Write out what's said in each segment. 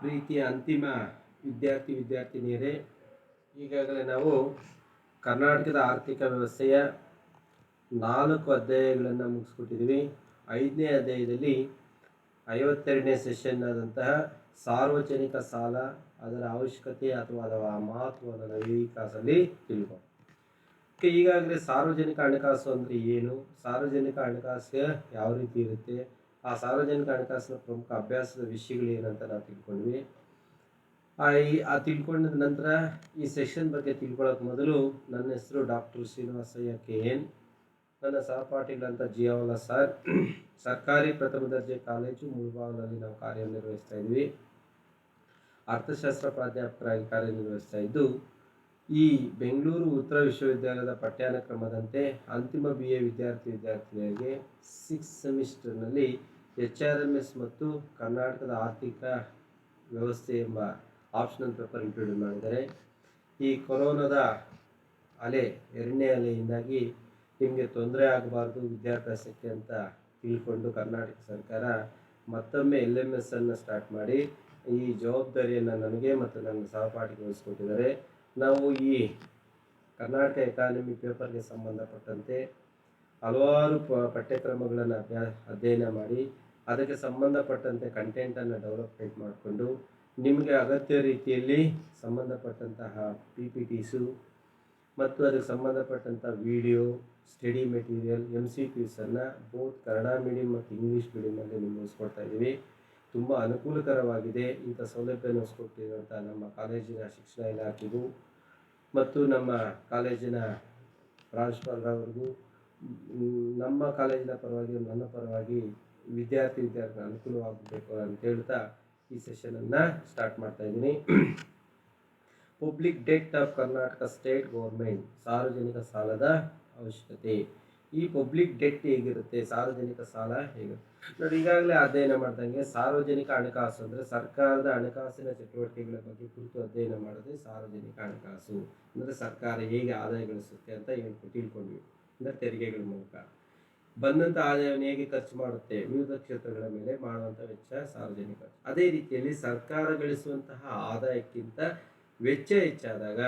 ಪ್ರೀತಿಯ ಅಂತಿಮ ವಿದ್ಯಾರ್ಥಿನಿಯರೇ, ಈಗಾಗಲೇ ನಾವು ಕರ್ನಾಟಕದ ಆರ್ಥಿಕ ವ್ಯವಸ್ಥೆಯ 4 ಅಧ್ಯಾಯಗಳನ್ನು ಮುಗಿಸ್ಕೊಟ್ಟಿದ್ದೀವಿ. 5ನೇ ಅಧ್ಯಾಯದಲ್ಲಿ 52ನೇ ಸೆಷನ್ ಆದಂತಹ ಸಾರ್ವಜನಿಕ ಸಾಲ, ಅದರ ಅವಶ್ಯಕತೆ ಅಥವಾ ಅದರ ಮಹತ್ವವನ್ನು ನಾವು ಈ ಕ್ಲಾಸಲ್ಲಿ ತಿಳ್ಕೊಂಡು ಈಗಾಗಲೇ ಸಾರ್ವಜನಿಕ ಹಣಕಾಸು ಅಂದರೆ ಏನು, ಸಾರ್ವಜನಿಕ ಹಣಕಾಸು ಯಾವ ರೀತಿ ಇರುತ್ತೆ, ಆ ಸಾರ್ವಜನಿಕ ಹಣಕಾಸಿನ ಪ್ರಮುಖ ಅಭ್ಯಾಸದ ವಿಷಯಗಳು ಏನಂತ ನಾವು ತಿಳ್ಕೊಂಡ್ವಿ. ತಿಳ್ಕೊಂಡ ನಂತರ ಈ ಸೆಷನ್ ಬಗ್ಗೆ ತಿಳ್ಕೊಳ್ಳೋಕೆ ಮೊದಲು ನನ್ನ ಹೆಸರು ಡಾಕ್ಟರ್ ಶ್ರೀನಿವಾಸಯ್ಯ KN. ನನ್ನ ಸಹಪಾಠಿಗಳಂತ ಜಿಯಾವಲ ಸರ್, ಸರ್ಕಾರಿ ಪ್ರಥಮ ದರ್ಜೆ ಕಾಲೇಜು ಮುಳಬಾಗಿಲಲ್ಲಿ ನಾವು ಕಾರ್ಯನಿರ್ವಹಿಸ್ತಾ ಇದ್ವಿ. ಅರ್ಥಶಾಸ್ತ್ರ ಪ್ರಾಧ್ಯಾಪಕರಾಗಿ ಕಾರ್ಯನಿರ್ವಹಿಸ್ತಾ ಇದ್ದು, ಈ ಬೆಂಗಳೂರು ಉತ್ತರ ವಿಶ್ವವಿದ್ಯಾಲಯದ ಪಠ್ಯಾನುಕ್ರಮದಂತೆ ಅಂತಿಮ BA ವಿದ್ಯಾರ್ಥಿನಿಯರಿಗೆ 6th ಸೆಮಿಸ್ಟರ್ನಲ್ಲಿ HRMS ಮತ್ತು ಕರ್ನಾಟಕದ ಆರ್ಥಿಕ ವ್ಯವಸ್ಥೆ ಎಂಬ ಆಪ್ಷನಲ್ ಪೇಪರ್ ಇಂಟ್ರೊಡ್ಯೂಸ್ ಮಾಡಿದ್ದಾರೆ. ಈ ಕೊರೋನಾದ ಅಲೆ, 2ನೇ ಅಲೆಯಿಂದಾಗಿ ನಿಮಗೆ ತೊಂದರೆ ಆಗಬಾರ್ದು ವಿದ್ಯಾಭ್ಯಾಸಕ್ಕೆ ಅಂತ ತಿಳ್ಕೊಂಡು ಕರ್ನಾಟಕ ಸರ್ಕಾರ ಮತ್ತೊಮ್ಮೆ LMS ಅನ್ನು ಸ್ಟಾರ್ಟ್ ಮಾಡಿ ಈ ಜವಾಬ್ದಾರಿಯನ್ನು ನನಗೆ ಮತ್ತು ನನ್ನ ಸಹಪಾಠಿಗೆ ವಹಿಸ್ಕೊಟ್ಟಿದ್ದಾರೆ. ನಾವು ಈ ಕರ್ನಾಟಕ ಎಕಾನಮಿ ಪೇಪರ್ಗೆ ಸಂಬಂಧಪಟ್ಟಂತೆ ಹಲವಾರು ಪಠ್ಯಕ್ರಮಗಳನ್ನು ಅಧ್ಯಯನ ಮಾಡಿ ಅದಕ್ಕೆ ಸಂಬಂಧಪಟ್ಟಂತೆ ಕಂಟೆಂಟನ್ನು ಡೆವಲಪ್ಮೆಂಟ್ ಮಾಡಿಕೊಂಡು ನಿಮಗೆ ಅಗತ್ಯ ರೀತಿಯಲ್ಲಿ ಸಂಬಂಧಪಟ್ಟಂತಹ PPTಸು ಮತ್ತು ಅದಕ್ಕೆ ಸಂಬಂಧಪಟ್ಟಂಥ ವಿಡಿಯೋ, ಸ್ಟಡಿ ಮೆಟೀರಿಯಲ್, MCQಸನ್ನು ಬೋತ್ ಕನ್ನಡ ಮೀಡಿಯಂ ಮತ್ತು ಇಂಗ್ಲೀಷ್ ಮೀಡಿಯಮಲ್ಲಿ ನಿಮಗೆ ವಹಿಸ್ಕೊಡ್ತಾ ಇದ್ದೀವಿ. ತುಂಬ ಅನುಕೂಲಕರವಾಗಿದೆ. ಇಂಥ ಸೌಲಭ್ಯ ವಹಿಸ್ಕೊಟ್ಟಿರುವಂಥ ನಮ್ಮ ಕಾಲೇಜಿನ ಶಿಕ್ಷಣ ಇಲಾಖೆಗೂ ಮತ್ತು ನಮ್ಮ ಕಾಲೇಜಿನ ಪ್ರಾಂಶುಪಾಲರವರಿಗೂ, ನಮ್ಮ ಕಾಲೇಜಿನ ಪರವಾಗಿ ನನ್ನ ಪರವಾಗಿ ವಿದ್ಯಾರ್ಥಿ ಅನುಕೂಲವಾಗಬೇಕು ಅಂತ ಹೇಳ್ತಾ ಈ ಸೆಷನನ್ನು ಸ್ಟಾರ್ಟ್ ಮಾಡ್ತಾ ಇದ್ದೀನಿ. Public debt of Karnataka state government, ಸಾರ್ವಜನಿಕ ಸಾಲದ ಅವಶ್ಯಕತೆ. ಈ ಪಬ್ಲಿಕ್ ಡೆಟ್ ಹೇಗಿರುತ್ತೆ, ಸಾರ್ವಜನಿಕ ಸಾಲ ಹೇಗಿರುತ್ತೆ ನೋಡಿ. ಈಗಾಗಲೇ ಅಧ್ಯಯನ ಮಾಡ್ದಂಗೆ ಸಾರ್ವಜನಿಕ ಹಣಕಾಸು ಅಂದರೆ ಸರ್ಕಾರದ ಹಣಕಾಸಿನ ಚಟುವಟಿಕೆಗಳ ಬಗ್ಗೆ ಕುರಿತು ಅಧ್ಯಯನ ಮಾಡೋದೇ ಸಾರ್ವಜನಿಕ ಹಣಕಾಸು. ಅಂದರೆ ಸರ್ಕಾರ ಹೇಗೆ ಆದಾಯ ಗಳಿಸುತ್ತೆ ಅಂತ ತಿಳ್ಕೊಂಡ್ವಿ. ಅಂದರೆ ತೆರಿಗೆಗಳ ಮೂಲಕ ಬಂದಂಥ ಆದಾಯವನ್ನು ಹೇಗೆ ಖರ್ಚು ಮಾಡುತ್ತೆ, ವಿವಿಧ ಕ್ಷೇತ್ರಗಳ ಮೇಲೆ ಮಾಡುವಂಥ ವೆಚ್ಚ ಸಾರ್ವಜನಿಕ. ಅದೇ ರೀತಿಯಲ್ಲಿ ಸರ್ಕಾರ ಗಳಿಸುವಂತಹ ಆದಾಯಕ್ಕಿಂತ ವೆಚ್ಚ ಹೆಚ್ಚಾದಾಗ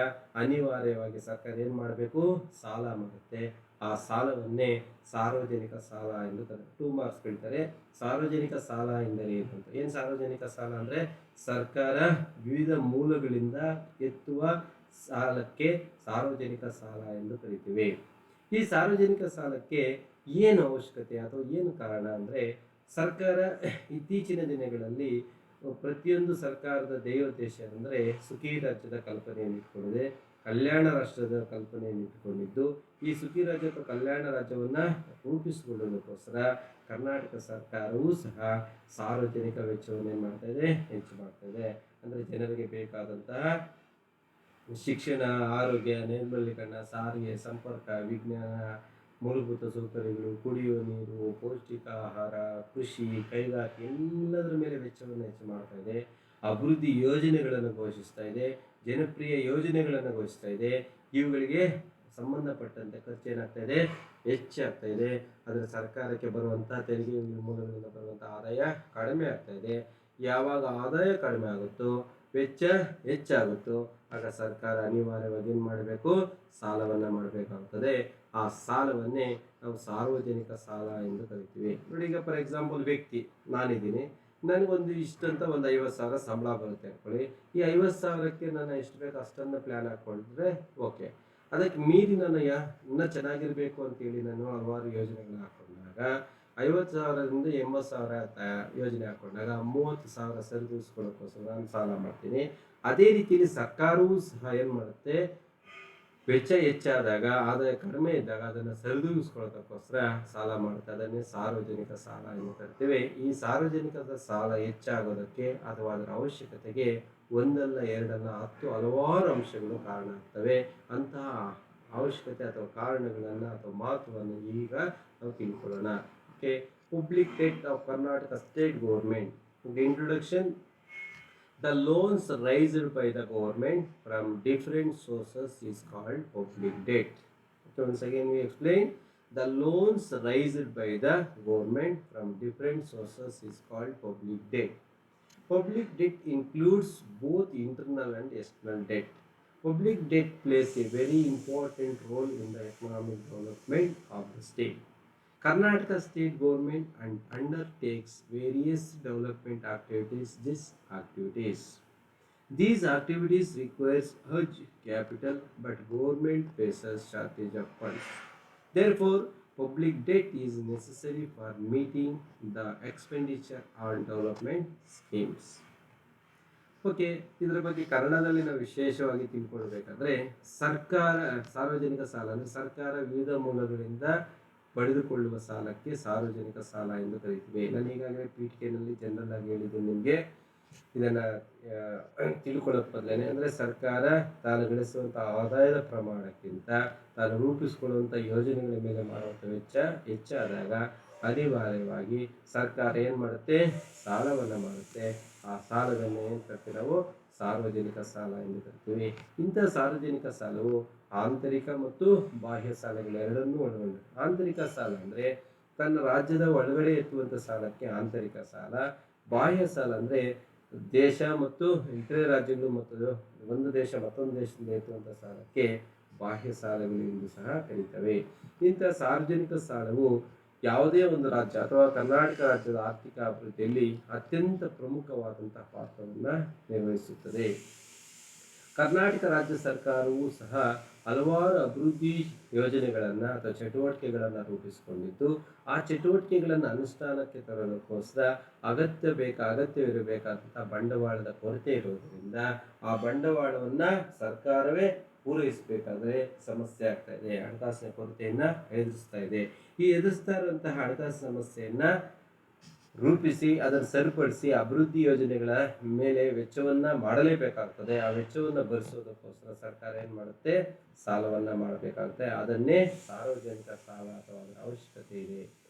ಅನಿವಾರ್ಯವಾಗಿ ಸರ್ಕಾರ ಏನು ಮಾಡಬೇಕು, ಸಾಲ ಮಾಡುತ್ತೆ. ಆ ಸಾಲವನ್ನೇ ಸಾರ್ವಜನಿಕ ಸಾಲ ಎಂದು 2 ಮಾರ್ಕ್ಸ್ ಕೇಳ್ತಾರೆ. ಸಾರ್ವಜನಿಕ ಸಾಲ ಎಂದರೆ ಏನು ಅಂತ. ಏನು ಸಾರ್ವಜನಿಕ ಸಾಲ ಅಂದರೆ ಸರ್ಕಾರ ವಿವಿಧ ಮೂಲಗಳಿಂದ ಎತ್ತುವ ಸಾಲಕ್ಕೆ ಸಾರ್ವಜನಿಕ ಸಾಲ ಎಂದು ಕರಿತೀವಿ. ಈ ಸಾರ್ವಜನಿಕ ಸಾಲಕ್ಕೆ ಏನು ಅವಶ್ಯಕತೆ ಅಥವಾ ಏನು ಕಾರಣ ಅಂದರೆ, ಸರ್ಕಾರ ಇತ್ತೀಚಿನ ದಿನಗಳಲ್ಲಿ ಪ್ರತಿಯೊಂದು ಸರ್ಕಾರದ ಧ್ಯೇಯೋದ್ದೇಶ ಅಂದರೆ ಸುಖಿ ರಾಜ್ಯದ ಕಲ್ಪನೆಯನ್ನು ಇಟ್ಕೊಂಡಿದೆ, ಕಲ್ಯಾಣ ರಾಷ್ಟ್ರದ ಕಲ್ಪನೆಯನ್ನು ಇಟ್ಟುಕೊಂಡಿದ್ದು, ಈ ಸುಖಿ ರಾಜ್ಯ ಅಥವಾ ಕಲ್ಯಾಣ ರಾಜ್ಯವನ್ನು ರೂಪಿಸಿಕೊಳ್ಳೋದಕ್ಕೋಸ್ಕರ ಕರ್ನಾಟಕ ಸರ್ಕಾರವೂ ಸಹ ಸಾರ್ವಜನಿಕ ವೆಚ್ಚವನ್ನು ಏನು ಮಾಡ್ತಾ ಇದೆ, ಹೆಚ್ಚು ಮಾಡ್ತಾ ಇದೆ. ಅಂದರೆ ಜನರಿಗೆ ಬೇಕಾದಂತಹ ಶಿಕ್ಷಣ, ಆರೋಗ್ಯ, ನೈರ್ಮಲ್ಯೀಕರಣ, ಸಾರಿಗೆ, ಸಂಪರ್ಕ, ವಿಜ್ಞಾನ, ಮೂಲಭೂತ ಸೌಕರ್ಯಗಳು, ಕುಡಿಯುವ ನೀರು, ಪೌಷ್ಟಿಕ ಆಹಾರ, ಕೃಷಿ, ಕೈಗಾರಿಕೆ ಎಲ್ಲದರ ಮೇಲೆ ವೆಚ್ಚವನ್ನು ಹೆಚ್ಚು ಮಾಡ್ತಾ ಇದೆ. ಅಭಿವೃದ್ಧಿ ಯೋಜನೆಗಳನ್ನು ಘೋಷಿಸ್ತಾ ಇದೆ, ಜನಪ್ರಿಯ ಯೋಜನೆಗಳನ್ನು ಘೋಷಿಸ್ತಾ ಇದೆ. ಇವುಗಳಿಗೆ ಸಂಬಂಧಪಟ್ಟಂತೆ ಖರ್ಚು ಏನಾಗ್ತಾ ಇದೆ, ಹೆಚ್ಚಾಗ್ತಾ ಇದೆ. ಅದರ ಸರ್ಕಾರಕ್ಕೆ ಬರುವಂಥ ತೆರಿಗೆ ಮೂಲಗಳಿಂದ ಬರುವಂಥ ಆದಾಯ ಕಡಿಮೆ ಆಗ್ತಾ ಇದೆ. ಯಾವಾಗ ಆದಾಯ ಕಡಿಮೆ ಆಗುತ್ತೋ, ವೆಚ್ಚ ಹೆಚ್ಚಾಗುತ್ತೋ, ಆಗ ಸರ್ಕಾರ ಅನಿವಾರ್ಯವಾಗಿ ಏನು ಮಾಡಬೇಕು, ಸಾಲವನ್ನು ಮಾಡಬೇಕಾಗುತ್ತದೆ. ಆ ಸಾಲವನ್ನೇ ನಾವು ಸಾರ್ವಜನಿಕ ಸಾಲ ಎಂದು ಕರಿತೀವಿ. ನೋಡಿ, ಈಗ ಫಾರ್ ಎಕ್ಸಾಂಪಲ್ ವ್ಯಕ್ತಿ ನಾನಿದ್ದೀನಿ, ನನಗೊಂದು ಇಷ್ಟಂತ ಒಂದು 50,000 ಸಂಬಳ ಬರುತ್ತೆ ಅಂದ್ಕೊಳ್ಳಿ. ಈ 50,000ಕ್ಕೆ ನಾನು ಎಷ್ಟು ಬೇಕು ಅಷ್ಟನ್ನು ಪ್ಲ್ಯಾನ್ ಹಾಕ್ಕೊಂಡಿದ್ರೆ ಓಕೆ. ಅದಕ್ಕೆ ಮೀರಿ ನಾನು ಇನ್ನೂ ಚೆನ್ನಾಗಿರಬೇಕು ಅಂತೇಳಿ ನಾನು ಹಲವಾರು ಯೋಜನೆಗಳನ್ನ ಹಾಕೊಂಡಾಗ 50,000ರಿಂದ 80,000 ಯೋಜನೆ ಹಾಕೊಂಡಾಗ 30,000 ಸರಿದೂಗಿಸ್ಕೊಳ್ಳೋಕ್ಕೋಸ್ಕರ ನಾನು ಸಾಲ ಮಾಡ್ತೀನಿ. ಅದೇ ರೀತಿಯಲ್ಲಿ ಸರ್ಕಾರವೂ ಸಹ ಏನು ಮಾಡುತ್ತೆ, ವೆಚ್ಚ ಹೆಚ್ಚಾದಾಗ, ಆದಾಯ ಕಡಿಮೆ ಇದ್ದಾಗ ಅದನ್ನು ಸರಿದೂಗಿಸ್ಕೊಳ್ಳೋದಕ್ಕೋಸ್ಕರ ಸಾಲ ಮಾಡುತ್ತೆ. ಅದನ್ನೇ ಸಾರ್ವಜನಿಕ ಸಾಲ ಎಂದು ಕರಿತೇವೆ. ಈ ಸಾರ್ವಜನಿಕದ ಸಾಲ ಹೆಚ್ಚಾಗೋದಕ್ಕೆ ಅಥವಾ ಅದರ ಅವಶ್ಯಕತೆಗೆ ಒಂದಲ್ಲ ಎರಡಲ್ಲ 10 ಹಲವಾರು ಅಂಶಗಳು ಕಾರಣ ಆಗ್ತವೆ. ಅಂತಹ ಅವಶ್ಯಕತೆ ಅಥವಾ ಕಾರಣಗಳನ್ನು ಅಥವಾ ಮಹತ್ವವನ್ನು ಈಗ ನಾವು ತಿಳ್ಕೊಳ್ಳೋಣ. Okay, public debt of Karnataka state government. Introduction. The loans raised by the government from different sources is called public debt. Okay, once again we explain. The loans raised by the government from different sources is called public debt. Public debt includes both internal and external debt. Public debt plays a very important role in the economic development of the state. Karnataka state government and undertakes various development activities. These activities requires huge capital, but government faces shortage of funds. Therefore, public debt is necessary for meeting the expenditure on development schemes. Okay, ಇದರ ಬಗ್ಗೆ ಕನ್ನಡದಲ್ಲಿ ನಾವು ವಿಶೇಷವಾಗಿ ತಿಳ್ಕೊಳ್ಬೇಕಾದ್ರೆ ಸರ್ಕಾರ ಸಾರ್ವಜನಿಕ ಸಾಲ ಅಂದರೆ ಸರ್ಕಾರ ವಿವಿಧ ಮೂಲಗಳಿಂದ ಪಡೆದುಕೊಳ್ಳುವ ಸಾಲಕ್ಕೆ ಸಾರ್ವಜನಿಕ ಸಾಲ ಎಂದು ಕರೀತೀವಿ. ನಾನು ಈಗಾಗಲೇ ಪೀಠಿಕೆಯಲ್ಲಿ ಜನರಲ್ ಆಗಿ ಹೇಳಿದ್ದೀನಿ ನಿಮಗೆ. ಇದನ್ನ ತಿಳ್ಕೊಳ್ಳೋಕೆ ಬದಲೇನೆ ಅಂದರೆ ಸರ್ಕಾರ ತಾನು ಗಳಿಸುವಂಥ ಆದಾಯದ ಪ್ರಮಾಣಕ್ಕಿಂತ ತಾನು ರೂಪಿಸಿಕೊಳ್ಳುವಂಥ ಯೋಜನೆಗಳ ಮೇಲೆ ಮಾಡುವಂಥ ವೆಚ್ಚ ಹೆಚ್ಚಾದಾಗ ಅನಿವಾರ್ಯವಾಗಿ ಸರ್ಕಾರ ಏನು ಮಾಡುತ್ತೆ, ಸಾಲವನ್ನು ಮಾಡುತ್ತೆ. ಆ ಸಾಲವನ್ನು ಏನು ಕರಿತೀವಿ ನಾವು, ಸಾರ್ವಜನಿಕ ಸಾಲ ಎಂದು ಕರಿತೀವಿ. ಇಂಥ ಸಾರ್ವಜನಿಕ ಸಾಲವು ಆಂತರಿಕ ಮತ್ತು ಬಾಹ್ಯ ಸಾಲಗಳೆರಡನ್ನೂ ಒಳಗೊಂಡು. ಆಂತರಿಕ ಸಾಲ ಅಂದರೆ ತನ್ನ ರಾಜ್ಯದ ಒಳಗಡೆ ಎತ್ತುವಂಥ ಸಾಲಕ್ಕೆ ಆಂತರಿಕ ಸಾಲ. ಬಾಹ್ಯ ಸಾಲ ಅಂದರೆ ದೇಶ ಮತ್ತು ಇತರೆ ರಾಜ್ಯಗಳು ಮತ್ತು ಒಂದು ದೇಶ ಮತ್ತೊಂದು ದೇಶದಿಂದ ಎತ್ತುವಂಥ ಸಾಲಕ್ಕೆ ಬಾಹ್ಯ ಸಾಲಗಳು ಎಂದು ಸಹ ಕರೀತವೆ. ಇಂಥ ಸಾರ್ವಜನಿಕ ಸಾಲವು ಯಾವುದೇ ಒಂದು ರಾಜ್ಯ ಅಥವಾ ಕರ್ನಾಟಕ ರಾಜ್ಯದ ಆರ್ಥಿಕ ಅಭಿವೃದ್ಧಿಯಲ್ಲಿ ಅತ್ಯಂತ ಪ್ರಮುಖವಾದಂತಹ ಪಾತ್ರವನ್ನು ನಿರ್ವಹಿಸುತ್ತದೆ. ಕರ್ನಾಟಕ ರಾಜ್ಯ ಸರ್ಕಾರವು ಸಹ ಹಲವಾರು ಅಭಿವೃದ್ಧಿ ಯೋಜನೆಗಳನ್ನು ಅಥವಾ ಚಟುವಟಿಕೆಗಳನ್ನು ರೂಪಿಸಿಕೊಂಡಿದ್ದು, ಆ ಚಟುವಟಿಕೆಗಳನ್ನು ಅನುಷ್ಠಾನಕ್ಕೆ ತರೋದಕ್ಕೋಸ್ಕರ ಅಗತ್ಯವಿರಬೇಕಾದಂಥ ಬಂಡವಾಳದ ಕೊರತೆ ಇರುವುದರಿಂದ ಆ ಬಂಡವಾಳವನ್ನು ಸರ್ಕಾರವೇ ಪೂರೈಸಬೇಕಾದ್ರೆ ಸಮಸ್ಯೆ ಆಗ್ತಾ ಇದೆ. ಹಣಕಾಸಿನ ಕೊರತೆಯನ್ನು ಎದುರಿಸ್ತಾ ಇದೆ. ಈ ಎದುರಿಸ್ತಾ ಇರುವಂತಹ ಹಣಕಾಸು ಸಮಸ್ಯೆಯನ್ನು ರೂಪಿಸಿ ಅದನ್ನು ಸರಿಪಡಿಸಿ ಅಭಿವೃದ್ಧಿ ಯೋಜನೆಗಳ ಮೇಲೆ ವೆಚ್ಚವನ್ನು ಮಾಡಲೇಬೇಕಾಗ್ತದೆ. ಆ ವೆಚ್ಚವನ್ನು ಭರಿಸೋದಕ್ಕೋಸ್ಕರ ಸರ್ಕಾರ ಏನು ಮಾಡುತ್ತೆ, ಸಾಲವನ್ನು ಮಾಡಬೇಕಾಗುತ್ತೆ. ಅದನ್ನೇ ಸಾರ್ವಜನಿಕ ಸಾಲ ಅಥವಾ ಅದರ ಅವಶ್ಯಕತೆ ಇದೆ.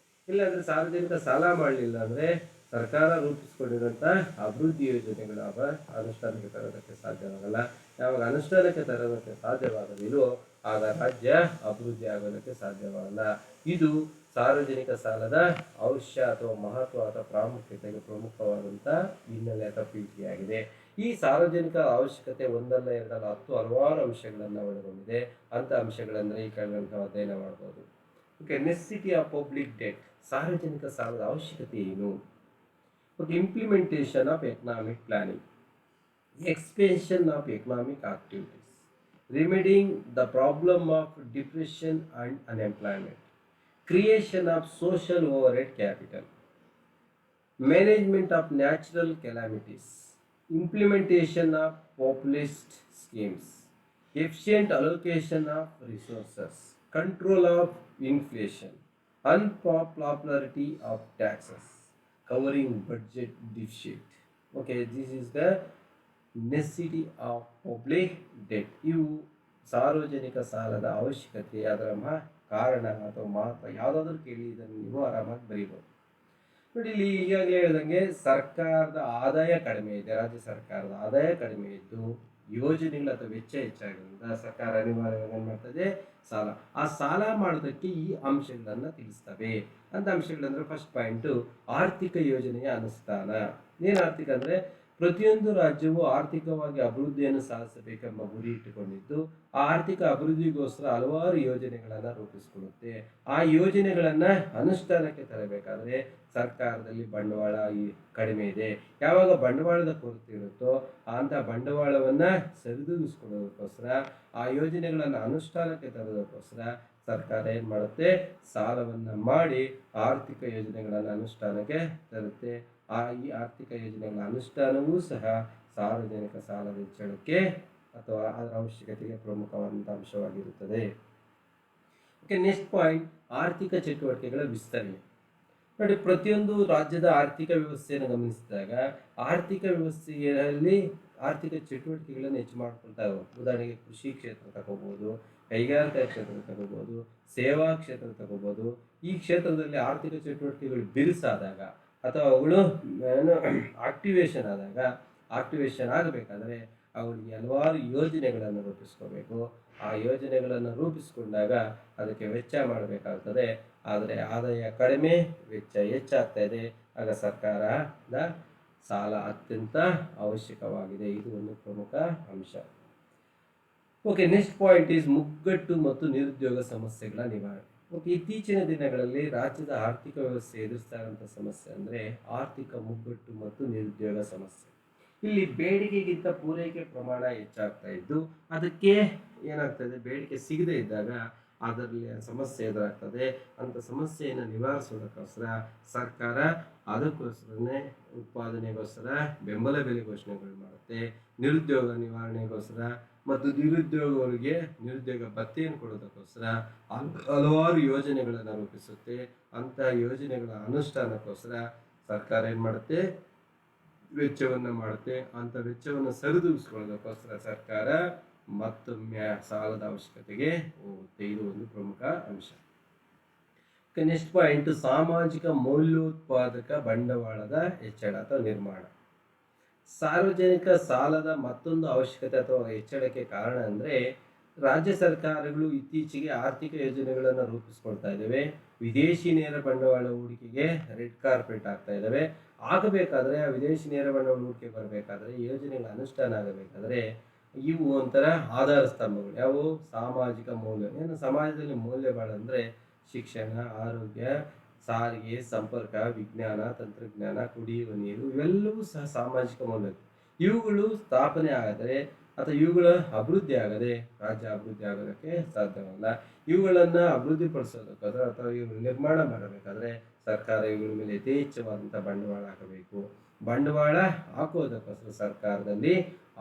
ಇಲ್ಲಾಂದರೆ ಸಾರ್ವಜನಿಕ ಸಾಲ ಮಾಡಲಿಲ್ಲ ಅಂದರೆ ಸರ್ಕಾರ ರೂಪಿಸಿಕೊಂಡಿರುವಂಥ ಅಭಿವೃದ್ಧಿ ಯೋಜನೆಗಳ ಅನುಷ್ಠಾನಕ್ಕೆ ತರೋದಕ್ಕೆ ಸಾಧ್ಯವಾಗಲ್ಲ. ಯಾವಾಗ ಅನುಷ್ಠಾನಕ್ಕೆ ತರೋದಕ್ಕೆ ಸಾಧ್ಯವಾಗದಿಲ್ಲೋ ಆಗ ರಾಜ್ಯ ಅಭಿವೃದ್ಧಿ ಆಗೋದಕ್ಕೆ ಸಾಧ್ಯವಾಗಲ್ಲ. ಇದು ಸಾರ್ವಜನಿಕ ಸಾಲದ ಅವಶ್ಯ ಅಥವಾ ಮಹತ್ವ ಅಥವಾ ಪ್ರಾಮುಖ್ಯತೆಗೆ ಪ್ರಮುಖವಾದಂಥ ಹಿನ್ನೆಲೆ ಅಥವಾ ಪೀಠಿಕೆಯಾಗಿದೆ. ಈ ಸಾರ್ವಜನಿಕ ಅವಶ್ಯಕತೆ ಒಂದಲ್ಲ ಎರಡಲ್ಲ ಹಲವಾರು ಅಂಶಗಳನ್ನು ಒಳಗೊಂಡಿದೆ. ಅಂಥ ಅಂಶಗಳಂದರೆ ಈ ಕೆಳಗಂತ ಅಧ್ಯಯನ ಮಾಡ್ಬೋದು. Okay, necessity of public debt. ಸಾರ್ವಜನಿಕ ಸಾಲದ ಅವಶ್ಯಕತೆ ಏನು? Okay, implementation of economic planning, expansion of economic activities, remedying the problem of depression and unemployment, creation of social overhead capital, management of natural calamities, implementation of populist schemes, efficient allocation of resources, control of inflation, unpopularity of taxes, covering budget deficit. Okay, this is the necessity of public debt. ಇವು ಸಾರ್ವಜನಿಕ ಸಾಲದ ಅವಶ್ಯಕತೆ, ಅದರ ಕಾರಣ ಅಥವಾ ಮಹತ್ವ ಯಾವುದಾದ್ರೂ ಕೇಳಿ ಇದನ್ನು ನೀವು ಆರಾಮಾಗಿ ಬರೀಬೋದು. ನೋಡಿ, ಇಲ್ಲಿ ಈಗಾಗಲೇ ಹೇಳಿದಂಗೆ ಸರ್ಕಾರದ ಆದಾಯ ಕಡಿಮೆ ಇದೆ. ರಾಜ್ಯ ಸರ್ಕಾರದ ಆದಾಯ ಕಡಿಮೆ ಇದ್ದು ಯೋಜನೆಗಳ ಅಥವಾ ವೆಚ್ಚ ಹೆಚ್ಚಾಗಿರೋದ್ರಿಂದ ಸರ್ಕಾರ ಅನಿವಾರ್ಯವಾಗಿ ಏನು ಮಾಡ್ತದೆ, ಸಾಲ. ಆ ಸಾಲ ಮಾಡೋದಕ್ಕೆ ಈ ಅಂಶಗಳನ್ನು ತಿಳಿಸ್ತವೆ. ಅಂತ ಅಂಶಗಳಂದ್ರೆ ಫಸ್ಟ್ ಪಾಯಿಂಟು ಆರ್ಥಿಕ ಯೋಜನೆಯ ಅನುಷ್ಠಾನ. ಏನು ಆರ್ಥಿಕ ಅಂದರೆ ಪ್ರತಿಯೊಂದು ರಾಜ್ಯವು ಆರ್ಥಿಕವಾಗಿ ಅಭಿವೃದ್ಧಿಯನ್ನು ಸಾಧಿಸಬೇಕೆಂಬ ಗುರಿ ಇಟ್ಟುಕೊಂಡಿದ್ದು ಆ ಆರ್ಥಿಕ ಅಭಿವೃದ್ಧಿಗೋಸ್ಕರ ಹಲವಾರು ಯೋಜನೆಗಳನ್ನು ರೂಪಿಸಿಕೊಳ್ಳುತ್ತೆ. ಆ ಯೋಜನೆಗಳನ್ನು ಅನುಷ್ಠಾನಕ್ಕೆ ತರಬೇಕಾದ್ರೆ ಸರ್ಕಾರದಲ್ಲಿ ಬಂಡವಾಳ ಕಡಿಮೆ ಇದೆ. ಯಾವಾಗ ಬಂಡವಾಳದ ಕೊರತೆ ಇರುತ್ತೋ ಅಂಥ ಬಂಡವಾಳವನ್ನು ಸರಿದೂಗಿಸ್ಕೊಳ್ಳೋದಕ್ಕೋಸ್ಕರ ಆ ಯೋಜನೆಗಳನ್ನು ಅನುಷ್ಠಾನಕ್ಕೆ ತರೋದಕ್ಕೋಸ್ಕರ ಸರ್ಕಾರ ಏನು ಮಾಡುತ್ತೆ, ಸಾಲವನ್ನು ಮಾಡಿ ಆರ್ಥಿಕ ಯೋಜನೆಗಳನ್ನು ಅನುಷ್ಠಾನಕ್ಕೆ ತರುತ್ತೆ. ಈ ಆರ್ಥಿಕ ಯೋಜನೆಗಳ ಅನುಷ್ಠಾನವೂ ಸಹ ಸಾರ್ವಜನಿಕ ಸಾಲದ ಹೆಚ್ಚಳಕ್ಕೆ ಅಥವಾ ಅದರ ಅವಶ್ಯಕತೆಗೆ ಪ್ರಮುಖವಾದಂಥ ಅಂಶವಾಗಿರುತ್ತದೆ. ಓಕೆ, ನೆಕ್ಸ್ಟ್ ಪಾಯಿಂಟ್ ಆರ್ಥಿಕ ಚಟುವಟಿಕೆಗಳ ವಿಸ್ತರಣೆ. ನೋಡಿ, ಪ್ರತಿಯೊಂದು ರಾಜ್ಯದ ಆರ್ಥಿಕ ವ್ಯವಸ್ಥೆಯನ್ನು ಗಮನಿಸಿದಾಗ ಆರ್ಥಿಕ ವ್ಯವಸ್ಥೆಯಲ್ಲಿ ಆರ್ಥಿಕ ಚಟುವಟಿಕೆಗಳನ್ನು ಹೆಚ್ಚು ಮಾಡ್ಕೊಳ್ತಾ ಹೋಗ್ಬೋದು. ಉದಾಹರಣೆಗೆ ಕೃಷಿ ಕ್ಷೇತ್ರ ತಗೋಬೋದು, ಕೈಗಾರಿಕಾ ಕ್ಷೇತ್ರ ತಗೋಬೋದು, ಸೇವಾ ಕ್ಷೇತ್ರ ತಗೋಬೋದು. ಈ ಕ್ಷೇತ್ರದಲ್ಲಿ ಆರ್ಥಿಕ ಚಟುವಟಿಕೆಗಳು ಬಿರುಸಾದಾಗ ಅಥವಾ ಅವುಗಳು ಆಕ್ಟಿವೇಶನ್ ಆಗಬೇಕಾದ್ರೆ ಅವರಿಗೆ ಹಲವಾರು ಯೋಜನೆಗಳನ್ನು ರೂಪಿಸ್ಕೋಬೇಕು. ಆ ಯೋಜನೆಗಳನ್ನು ರೂಪಿಸ್ಕೊಂಡಾಗ ಅದಕ್ಕೆ ವೆಚ್ಚ ಮಾಡಬೇಕಾಗ್ತದೆ. ಆದರೆ ಆದಾಯ ಕಡಿಮೆ, ವೆಚ್ಚ ಹೆಚ್ಚಾಗ್ತಾ ಇದೆ. ಆಗ ಸರ್ಕಾರದ ಸಾಲ ಅತ್ಯಂತ ಅವಶ್ಯಕವಾಗಿದೆ. ಇದು ಒಂದು ಪ್ರಮುಖ ಅಂಶ. ಓಕೆ, ನೆಕ್ಸ್ಟ್ ಪಾಯಿಂಟ್ ಈಸ್ ಮುಗ್ಗಟ್ಟು ಮತ್ತು ನಿರುದ್ಯೋಗ ಸಮಸ್ಯೆಗಳ ನಿವಾರಣೆ. ಓಕೆ, ಇತ್ತೀಚಿನ ದಿನಗಳಲ್ಲಿ ರಾಜ್ಯದ ಆರ್ಥಿಕ ವ್ಯವಸ್ಥೆ ಎದುರಿಸ್ತಾ ಇರುವಂಥ ಸಮಸ್ಯೆ ಅಂದರೆ ಆರ್ಥಿಕ ಮುಗ್ಗಟ್ಟು ಮತ್ತು ನಿರುದ್ಯೋಗ ಸಮಸ್ಯೆ. ಇಲ್ಲಿ ಬೇಡಿಕೆಗಿಂತ ಪೂರೈಕೆ ಪ್ರಮಾಣ ಹೆಚ್ಚಾಗ್ತಾ ಇದ್ದು ಅದಕ್ಕೆ ಏನಾಗ್ತದೆ, ಬೇಡಿಕೆ ಸಿಗದೇ ಇದ್ದಾಗ ಅದರಲ್ಲಿ ಸಮಸ್ಯೆ ಎದುರಾಗ್ತದೆ. ಅಂಥ ಸಮಸ್ಯೆಯನ್ನು ನಿವಾರಿಸೋದಕ್ಕೋಸ್ಕರ ಸರ್ಕಾರ ಅದಕ್ಕೋಸ್ಕರನೇ ಉತ್ಪಾದನೆಗೋಸ್ಕರ ಬೆಂಬಲ ಬೆಲೆ ಘೋಷಣೆಗಳು ಮಾಡುತ್ತೆ. ನಿರುದ್ಯೋಗ ನಿವಾರಣೆಗೋಸ್ಕರ ಮತ್ತು ನಿರುದ್ಯೋಗವರಿಗೆ ನಿರುದ್ಯೋಗ ಭತ್ಯೆಯನ್ನು ಕೊಡೋದಕ್ಕೋಸ್ಕರ ಹಲವಾರು ಯೋಜನೆಗಳನ್ನು ರೂಪಿಸುತ್ತೆ. ಅಂಥ ಯೋಜನೆಗಳ ಅನುಷ್ಠಾನಕ್ಕೋಸ್ಕರ ಸರ್ಕಾರ ಏನು ಮಾಡುತ್ತೆ, ವೆಚ್ಚವನ್ನು ಮಾಡುತ್ತೆ. ಅಂಥ ವೆಚ್ಚವನ್ನು ಸರಿದೂಗಿಸ್ಕೊಳ್ಳೋದಕ್ಕೋಸ್ಕರ ಸರ್ಕಾರ ಮತ್ತೊಮ್ಮೆ ಸಾಲದ ಅವಶ್ಯಕತೆಗೆ ಹೋಗುತ್ತೆ. ಇದು ಒಂದು ಪ್ರಮುಖ ಅಂಶ. ನೆಕ್ಸ್ಟ್ ಪಾಯಿಂಟ್, ಸಾಮಾಜಿಕ ಮೌಲ್ಯೋತ್ಪಾದಕ ಬಂಡವಾಳದ ಹೆಚ್ಚಳ ಅಥವಾ ನಿರ್ಮಾಣ. ಸಾರ್ವಜನಿಕ ಸಾಲದ ಮತ್ತೊಂದು ಅವಶ್ಯಕತೆ ಅಥವಾ ಹೆಚ್ಚಳಕ್ಕೆ ಕಾರಣ ಅಂದರೆ ರಾಜ್ಯ ಸರ್ಕಾರಗಳು ಇತ್ತೀಚೆಗೆ ಆರ್ಥಿಕ ಯೋಜನೆಗಳನ್ನು ರೂಪಿಸ್ಕೊಳ್ತಾ ಇದ್ದಾವೆ. ವಿದೇಶಿ ನೇರ ಬಂಡವಾಳ ಹೂಡಿಕೆಗೆ ರೆಡ್ ಕಾರ್ಪೆಟ್ ಆಗ್ತಾ ಇದ್ದಾವೆ. ಆಗಬೇಕಾದ್ರೆ ಆ ವಿದೇಶಿ ನೇರ ಬಂಡವಾಳ ಹೂಡಿಕೆ ಬರಬೇಕಾದ್ರೆ ಯೋಜನೆಗಳ ಅನುಷ್ಠಾನ ಆಗಬೇಕಾದ್ರೆ ಇವು ಒಂಥರ ಆಧಾರ ಸ್ತಂಭಗಳು. ಯಾವುವು? ಸಾಮಾಜಿಕ ಮೌಲ್ಯ. ಏನು ಸಮಾಜದಲ್ಲಿ ಮೌಲ್ಯ ಭಾಳ ಅಂದರೆ ಶಿಕ್ಷಣ, ಆರೋಗ್ಯ, ಸಾರಿಗೆ, ಸಂಪರ್ಕ, ವಿಜ್ಞಾನ, ತಂತ್ರಜ್ಞಾನ, ಕುಡಿಯುವ ನೀರು, ಇವೆಲ್ಲವೂ ಸಹ ಸಾಮಾಜಿಕ ಮೌಲ್ಯ. ಇವುಗಳು ಸ್ಥಾಪನೆ ಆಗದರೆ ಅಥವಾ ಇವುಗಳ ಅಭಿವೃದ್ಧಿ ಆಗದೆ ರಾಜ್ಯ ಅಭಿವೃದ್ಧಿ ಆಗೋದಕ್ಕೆ ಸಾಧ್ಯವಲ್ಲ. ಇವುಗಳನ್ನು ಅಭಿವೃದ್ಧಿಪಡಿಸೋದಕ್ಕಾದ್ರೆ ಅಥವಾ ಇವುಗಳು ನಿರ್ಮಾಣ ಮಾಡಬೇಕಾದ್ರೆ ಸರ್ಕಾರ ಇವುಗಳ ಮೇಲೆ ಯಥೇಚ್ಛವಾದಂಥ ಬಂಡವಾಳ ಹಾಕಬೇಕು. ಬಂಡವಾಳ ಹಾಕೋದಕ್ಕೋಸ್ಕರ ಸರ್ಕಾರದಲ್ಲಿ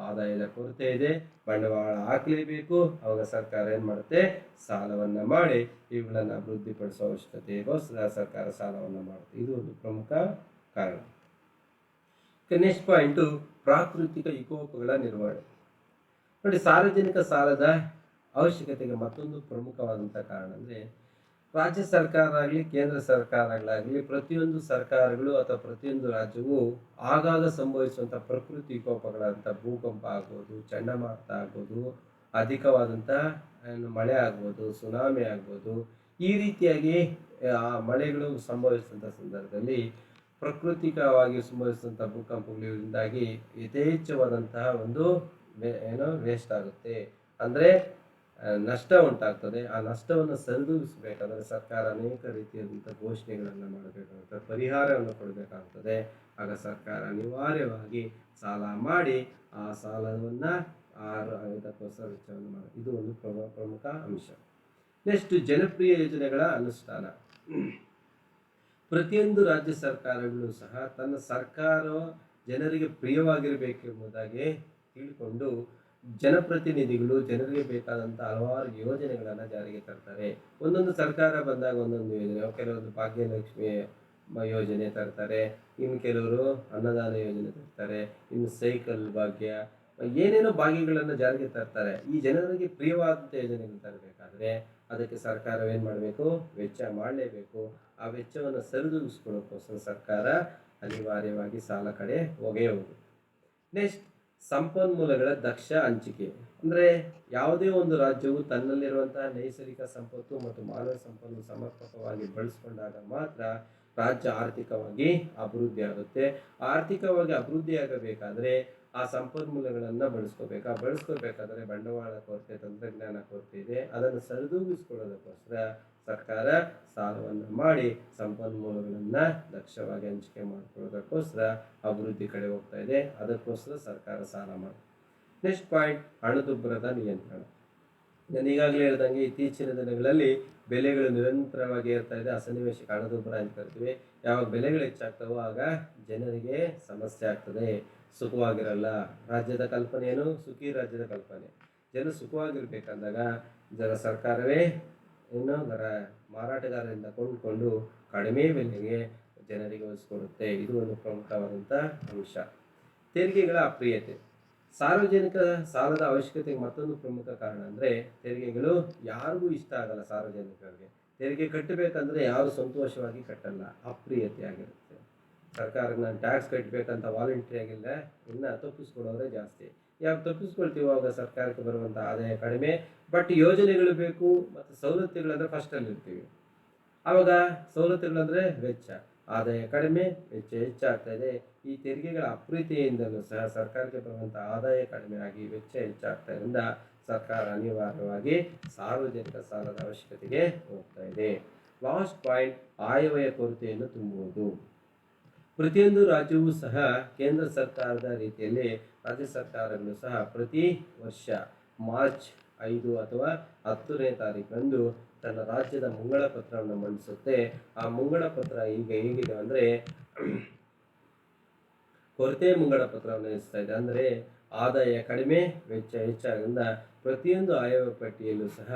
ಆದಾಯದ ಕೊರತೆ ಇದೆ, ಬಂಡವಾಳ ಹಾಕಲೇಬೇಕು. ಅವಾಗ ಸರ್ಕಾರ ಏನು ಮಾಡುತ್ತೆ, ಸಾಲವನ್ನು ಮಾಡಿ ಇವುಗಳನ್ನು ಅಭಿವೃದ್ಧಿಪಡಿಸುವ ಅವಶ್ಯಕತೆಗೋಸ್ಕರ ಸರ್ಕಾರ ಸಾಲವನ್ನು ಮಾಡುತ್ತೆ. ಇದು ಒಂದು ಪ್ರಮುಖ ಕಾರಣ. ನೆಕ್ಸ್ಟ್ ಪಾಯಿಂಟು, ಪ್ರಾಕೃತಿಕ ವಿಕೋಪಗಳ ನಿರ್ವಹಣೆ. ನೋಡಿ, ಸಾರ್ವಜನಿಕ ಸಾಲದ ಅವಶ್ಯಕತೆಗೆ ಮತ್ತೊಂದು ಪ್ರಮುಖವಾದಂಥ ಕಾರಣ ಅಂದರೆ ರಾಜ್ಯ ಸರ್ಕಾರ ಆಗಲಿ ಕೇಂದ್ರ ಸರ್ಕಾರಗಳಾಗಲಿ ಪ್ರತಿಯೊಂದು ಸರ್ಕಾರಗಳು ಅಥವಾ ಪ್ರತಿಯೊಂದು ರಾಜ್ಯವು ಆಗಾಗ ಸಂಭವಿಸುವಂಥ ಪ್ರಕೃತಿ ವಿಕೋಪಗಳಂಥ ಭೂಕಂಪ ಆಗ್ಬೋದು, ಚಂಡಮಾರುತ ಆಗ್ಬೋದು, ಅಧಿಕವಾದಂಥ ಮಳೆ ಆಗ್ಬೋದು, ಸುನಾಮಿ ಆಗ್ಬೋದು, ಈ ರೀತಿಯಾಗಿ ಮಳೆಗಳು ಸಂಭವಿಸಿದಂಥ ಸಂದರ್ಭದಲ್ಲಿ ಪ್ರಾಕೃತಿಕವಾಗಿ ಸಂಭವಿಸಿದಂಥ ಭೂಕಂಪಗಳಿಂದಾಗಿ ಯಥೇಚ್ಛವಾದಂತಹ ಒಂದು ವೇಸ್ಟ್ ಆಗುತ್ತೆ, ಅಂದರೆ ನಷ್ಟ ಉಂಟಾಗ್ತದೆ. ಆ ನಷ್ಟವನ್ನು ಸರಿದೂಗಿಸಬೇಕಾದ್ರೆ ಸರ್ಕಾರ ಅನೇಕ ರೀತಿಯಾದಂಥ ಘೋಷಣೆಗಳನ್ನು ಮಾಡಬೇಕಾಗುತ್ತೆ, ಪರಿಹಾರವನ್ನು ಕೊಡಬೇಕಾಗ್ತದೆ. ಆಗ ಸರ್ಕಾರ ಅನಿವಾರ್ಯವಾಗಿ ಸಾಲ ಮಾಡಿ ಆ ಸಾಲವನ್ನು ಇದಕ್ಕೋಸ್ಕರ ವೆಚ್ಚವನ್ನು ಮಾಡಿ. ಇದು ಒಂದು ಪ್ರಮುಖ ಅಂಶ. ನೆಕ್ಸ್ಟ್, ಜನಪ್ರಿಯ ಯೋಜನೆಗಳ ಅನುಷ್ಠಾನ. ಪ್ರತಿಯೊಂದು ರಾಜ್ಯ ಸರ್ಕಾರಗಳು ಸಹ ತನ್ನ ಸರ್ಕಾರ ಜನರಿಗೆ ಪ್ರಿಯವಾಗಿರಬೇಕೆಂಬುದಾಗಿ ತಿಳ್ಕೊಂಡು ಜನಪ್ರತಿನಿಧಿಗಳು ಜನರಿಗೆ ಬೇಕಾದಂಥ ಹಲವಾರು ಯೋಜನೆಗಳನ್ನು ಜಾರಿಗೆ ತರ್ತಾರೆ. ಒಂದೊಂದು ಸರ್ಕಾರ ಬಂದಾಗ ಒಂದೊಂದು ಯೋಜನೆ, ಕೆಲವೊಂದು ಭಾಗ್ಯಲಕ್ಷ್ಮಿ ಯೋಜನೆ ತರ್ತಾರೆ, ಇನ್ನು ಕೆಲವರು ಅನ್ನದಾನ ಯೋಜನೆ ತರ್ತಾರೆ, ಇನ್ನು ಸೈಕಲ್ ಭಾಗ್ಯ, ಏನೇನೋ ಭಾಗ್ಯಗಳನ್ನು ಜಾರಿಗೆ ತರ್ತಾರೆ. ಈ ಜನರಿಗೆ ಪ್ರಿಯವಾದಂಥ ಯೋಜನೆಗಳು ತರಬೇಕಾದ್ರೆ ಅದಕ್ಕೆ ಸರ್ಕಾರವೇನು ಮಾಡಬೇಕು, ವೆಚ್ಚ ಮಾಡಲೇಬೇಕು. ಆ ವೆಚ್ಚವನ್ನು ಸರಿದೂಗಿಸ್ಕೊಳ್ಳೋಕ್ಕೋಸ್ಕರ ಸರ್ಕಾರ ಅನಿವಾರ್ಯವಾಗಿ ಸಾಲ ಕಡೆ ಹೋಗೇ ಹೋಗುದು. ನೆಕ್ಸ್ಟ್, ಸಂಪನ್ಮೂಲಗಳ ದಕ್ಷ ಹಂಚಿಕೆ. ಅಂದರೆ ಯಾವುದೇ ಒಂದು ರಾಜ್ಯವು ತನ್ನಲ್ಲಿರುವಂತಹ ನೈಸರ್ಗಿಕ ಸಂಪತ್ತು ಮತ್ತು ಮಾನವ ಸಂಪತ್ತು ಸಮರ್ಪಕವಾಗಿ ಬಳಸಿಕೊಂಡಾಗ ಮಾತ್ರ ರಾಜ್ಯ ಆರ್ಥಿಕವಾಗಿ ಅಭಿವೃದ್ಧಿ ಆಗುತ್ತೆ. ಆರ್ಥಿಕವಾಗಿ ಅಭಿವೃದ್ಧಿ ಆಗಬೇಕಾದ್ರೆ ಆ ಸಂಪನ್ಮೂಲಗಳನ್ನು ಬಳಸ್ಕೋಬೇಕಾದ್ರೆ ಬಂಡವಾಳ ಕೊರತೆ, ತಂತ್ರಜ್ಞಾನ ಕೊರತೆ ಇದೆ. ಅದನ್ನು ಸರಿದೂಗಿಸ್ಕೊಳ್ಳೋದಕ್ಕೋಸ್ಕರ ಸರ್ಕಾರ ಸಾಲವನ್ನು ಮಾಡಿ ಸಂಪನ್ಮೂಲಗಳನ್ನು ದಕ್ಷವಾಗಿ ಹಂಚಿಕೆ ಮಾಡಿಕೊಳ್ಳೋದಕ್ಕೋಸ್ಕರ ಅಭಿವೃದ್ಧಿ ಕಡೆ ಹೋಗ್ತಾ ಇದೆ. ಅದಕ್ಕೋಸ್ಕರ ಸರ್ಕಾರ ಸಾಲ ಮಾಡಿ. ನೆಕ್ಸ್ಟ್ ಪಾಯಿಂಟ್, ಹಣದುಬ್ಬರದ ನಿಯಂತ್ರಣ. ನಾನು ಈಗಾಗಲೇ ಹೇಳ್ದಂಗೆ ಇತ್ತೀಚಿನ ದಿನಗಳಲ್ಲಿ ಬೆಲೆಗಳು ನಿರಂತರವಾಗಿ ಏರ್ತಾ ಇದೆ. ಆ ಸನ್ನಿವೇಶಕ್ಕೆ ಹಣದುಬ್ಬರ ಅಂತ ಕರಿತೀವಿ. ಯಾವಾಗ ಬೆಲೆಗಳು ಹೆಚ್ಚಾಗ್ತವೋ ಆಗ ಜನರಿಗೆ ಸಮಸ್ಯೆ ಆಗ್ತದೆ, ಸುಖವಾಗಿರಲ್ಲ. ರಾಜ್ಯದ ಕಲ್ಪನೆ ಏನು? ಸುಖಿ ರಾಜ್ಯದ ಕಲ್ಪನೆ. ಜನ ಸುಖವಾಗಿರ್ಬೇಕಂದಾಗ ಸರ್ಕಾರವೇ ಮಾರಾಟಗಾರರಿಂದ ಕೊಂಡುಕೊಂಡು ಕಡಿಮೆ ಬೆಲೆಗೆ ಜನರಿಗೆ ಒದಗಿಸಿಕೊಡುತ್ತೆ. ಇದು ಒಂದು ಪ್ರಮುಖವಾದಂಥ ಅಂಶ. ತೆರಿಗೆಗಳ ಅಪ್ರಿಯತೆ. ಸಾರ್ವಜನಿಕ ಸಾಲದ ಅವಶ್ಯಕತೆಗೆ ಮತ್ತೊಂದು ಪ್ರಮುಖ ಕಾರಣ ಅಂದರೆ ತೆರಿಗೆಗಳು ಯಾರಿಗೂ ಇಷ್ಟ ಆಗಲ್ಲ. ಸಾರ್ವಜನಿಕರಿಗೆ ತೆರಿಗೆ ಕಟ್ಟಬೇಕಂದ್ರೆ ಯಾರು ಸಂತೋಷವಾಗಿ ಕಟ್ಟಲ್ಲ, ಅಪ್ರಿಯತೆ ಆಗಿರುತ್ತೆ. ಸರ್ಕಾರಕ್ಕೆ ನಾನು ಟ್ಯಾಕ್ಸ್ ಕಟ್ಟಬೇಕಂತ ವಾಲಂಟ್ರಿ ಆಗಿಲ್ಲ, ಇನ್ನು ತಪ್ಪಿಸ್ಕೊಡೋರೇ ಜಾಸ್ತಿ. ಯಾಕೆ ತಪ್ಪಿಸ್ಕೊಳ್ತೀವೋ ಆವಾಗ ಸರ್ಕಾರಕ್ಕೆ ಬರುವಂಥ ಆದಾಯ ಕಡಿಮೆ. ಬಟ್ ಯೋಜನೆಗಳು ಬೇಕು ಮತ್ತು ಸವಲತ್ತುಗಳಂದ್ರೆ ಫಸ್ಟಲ್ಲಿ ಇರ್ತೀವಿ. ಆವಾಗ ಸವಲತ್ತುಗಳಂದರೆ ವೆಚ್ಚ. ಆದಾಯ ಕಡಿಮೆ, ವೆಚ್ಚ ಹೆಚ್ಚಾಗ್ತಾ ಇದೆ. ಈ ತೆರಿಗೆಗಳ ಅಪ್ರೀತಿಯಿಂದಲೂ ಸಹ ಸರ್ಕಾರಕ್ಕೆ ಬರುವಂಥ ಆದಾಯ ಕಡಿಮೆ ಆಗಿ ವೆಚ್ಚ ಹೆಚ್ಚಾಗ್ತಾ ಇರೋದ್ರಿಂದ ಸರ್ಕಾರ ಅನಿವಾರ್ಯವಾಗಿ ಸಾರ್ವಜನಿಕ ಸಾಲದ ಅವಶ್ಯಕತೆಗೆ ಹೋಗ್ತಾ ಇದೆ. ಲಾಸ್ಟ್ ಪಾಯಿಂಟ್, ಆಯವ್ಯಯ ಕೊರತೆಯನ್ನು ತುಂಬುವುದು. ಪ್ರತಿಯೊಂದು ರಾಜ್ಯವೂ ಸಹ ಕೇಂದ್ರ ಸರ್ಕಾರದ ರೀತಿಯಲ್ಲಿ ರಾಜ್ಯ ಸರ್ಕಾರಗಳು ಸಹ ಪ್ರತಿ ವರ್ಷ ಮಾರ್ಚ್ 5 ಅಥವಾ 10ನೇ ತಾರೀಕಂದು ತನ್ನ ರಾಜ್ಯದ ಮುಂಗಡ ಪತ್ರವನ್ನು ಮಂಡಿಸುತ್ತೆ. ಆ ಮುಂಗಡ ಪತ್ರ ಈಗ ಹೇಗಿದೆ ಅಂದರೆ ಕೊರತೆ ಮುಂಗಡ ಪತ್ರವನ್ನು ನಡೆಸ್ತಾ ಇದೆ. ಅಂದರೆ ಆದಾಯ ಕಡಿಮೆ, ವೆಚ್ಚ ಹೆಚ್ಚಾಗೋದ್ರಿಂದ ಪ್ರತಿಯೊಂದು ಆಯವ್ಯಯ ಪಟ್ಟಿಯಲ್ಲೂ ಸಹ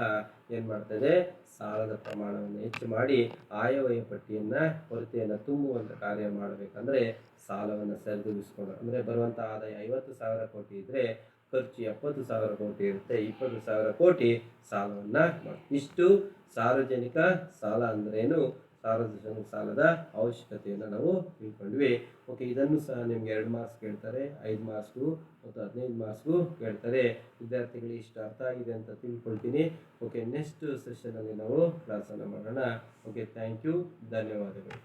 ಏನು ಮಾಡ್ತಾ ಇದೆ, ಸಾಲದ ಪ್ರಮಾಣವನ್ನು ಹೆಚ್ಚು ಮಾಡಿ ಆಯವ್ಯಯ ಪಟ್ಟಿಯನ್ನು ಕೊರತೆಯನ್ನು ತುಂಬುವಂಥ ಕಾರ್ಯ ಮಾಡಬೇಕಂದ್ರೆ ಸಾಲವನ್ನು ಸರಿದೂಗಿಸ್ಕೊಂಡು, ಅಂದರೆ ಬರುವಂಥ ಆದಾಯ 50,000 ಕೋಟಿ ಇದ್ದರೆ ಖರ್ಚು 70,000 ಕೋಟಿ ಇರುತ್ತೆ. 20,000 ಕೋಟಿ ಸಾಲವನ್ನು ಇಷ್ಟು ಸಾರ್ವಜನಿಕ ಸಾಲ ಅಂದ್ರೇನು, ಸಾರ್ವಜನಿಕ ಸಾಲದ ಅವಶ್ಯಕತೆಯನ್ನು ನಾವು ತಿಳ್ಕೊಂಡ್ವಿ. ಓಕೆ, ಇದನ್ನು ಸಹ ನಿಮ್ಗೆ 2 ಮಾರ್ಕ್ಸ್ ಕೇಳ್ತಾರೆ, 5 ಮಾರ್ಕ್ಸ್ಗೂ ಮತ್ತು 15 ಮಾರ್ಕ್ಸ್ಗೂ ಕೇಳ್ತಾರೆ. ವಿದ್ಯಾರ್ಥಿಗಳಿಗೆ ಇಷ್ಟು ಅರ್ಥ ಆಗಿದೆ ಅಂತ ತಿಳ್ಕೊಳ್ತೀನಿ. ಓಕೆ, ನೆಕ್ಸ್ಟ್ ಸೆಷನಲ್ಲಿ ನಾವು ಕ್ಲಾಸನ್ನು ಮಾಡೋಣ. ಓಕೆ, ಥ್ಯಾಂಕ್ ಯು, ಧನ್ಯವಾದಗಳು.